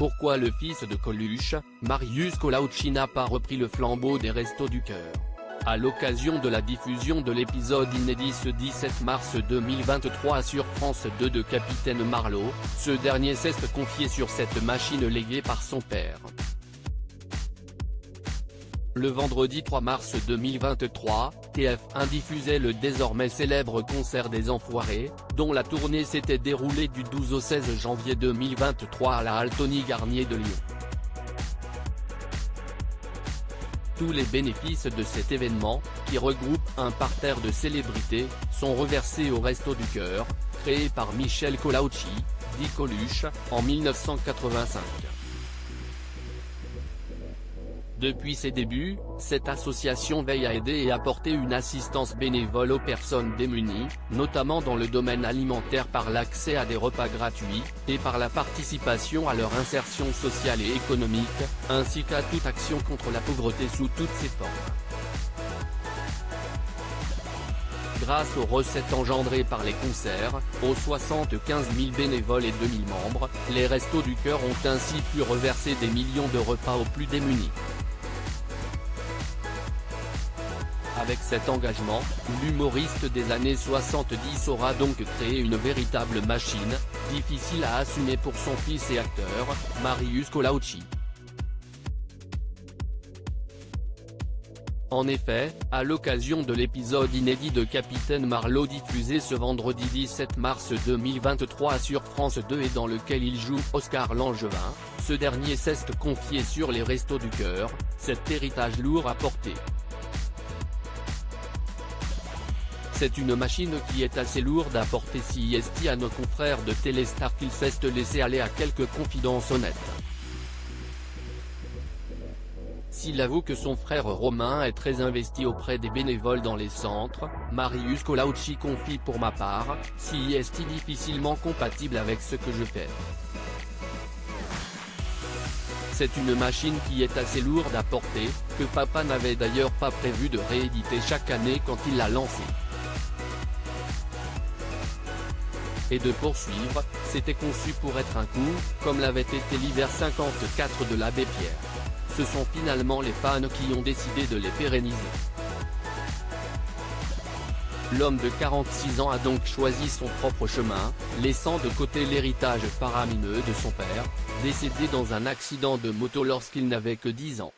Pourquoi le fils de Coluche, Marius Collaochi n'a pas repris le flambeau des Restos du Cœur? À l'occasion de la diffusion de l'épisode inédit ce 17 mars 2023 sur France 2 de Capitaine Marlowe, ce dernier s'est confié sur cette machine léguée par son père. Le vendredi 3 mars 2023, TF1 diffusait le désormais célèbre concert des Enfoirés, dont la tournée s'était déroulée du 12 au 16 janvier 2023 à la halle Tony Garnier de Lyon. Tous les bénéfices de cet événement, qui regroupe un parterre de célébrités, sont reversés au Restos du Cœur, créé par Michel Collaochi, dit Coluche, en 1985. Depuis ses débuts, cette association veille à aider et apporter une assistance bénévole aux personnes démunies, notamment dans le domaine alimentaire par l'accès à des repas gratuits, et par la participation à leur insertion sociale et économique, ainsi qu'à toute action contre la pauvreté sous toutes ses formes. Grâce aux recettes engendrées par les concerts, aux 75 000 bénévoles et 2 000 membres, les Restos du Cœur ont ainsi pu reverser des millions de repas aux plus démunis. Avec cet engagement, l'humoriste des années 70 aura donc créé une véritable machine, difficile à assumer pour son fils et acteur, Marius Collaochi. En effet, à l'occasion de l'épisode inédit de Capitaine Marlowe diffusé ce vendredi 17 mars 2023 sur France 2 et dans lequel il joue Oscar Langevin, ce dernier s'est confié sur les Restos du Cœur, cet héritage lourd à porter. C'est une machine qui est assez lourde à porter, si est à nos confrères de Téléstar qu'il s'est laissé aller à quelques confidences honnêtes. S'il avoue que son frère Romain est très investi auprès des bénévoles dans les centres, Marius Collaochi confie pour ma part, si est difficilement compatible avec ce que je fais. C'est une machine qui est assez lourde à porter, que papa n'avait d'ailleurs pas prévu de rééditer chaque année quand il l'a lancée. Et de poursuivre, c'était conçu pour être un coup, comme l'avait été l'hiver 54 de l'Abbé Pierre. Ce sont finalement les fans qui ont décidé de les pérenniser. L'homme de 46 ans a donc choisi son propre chemin, laissant de côté l'héritage faramineux de son père, décédé dans un accident de moto lorsqu'il n'avait que 10 ans.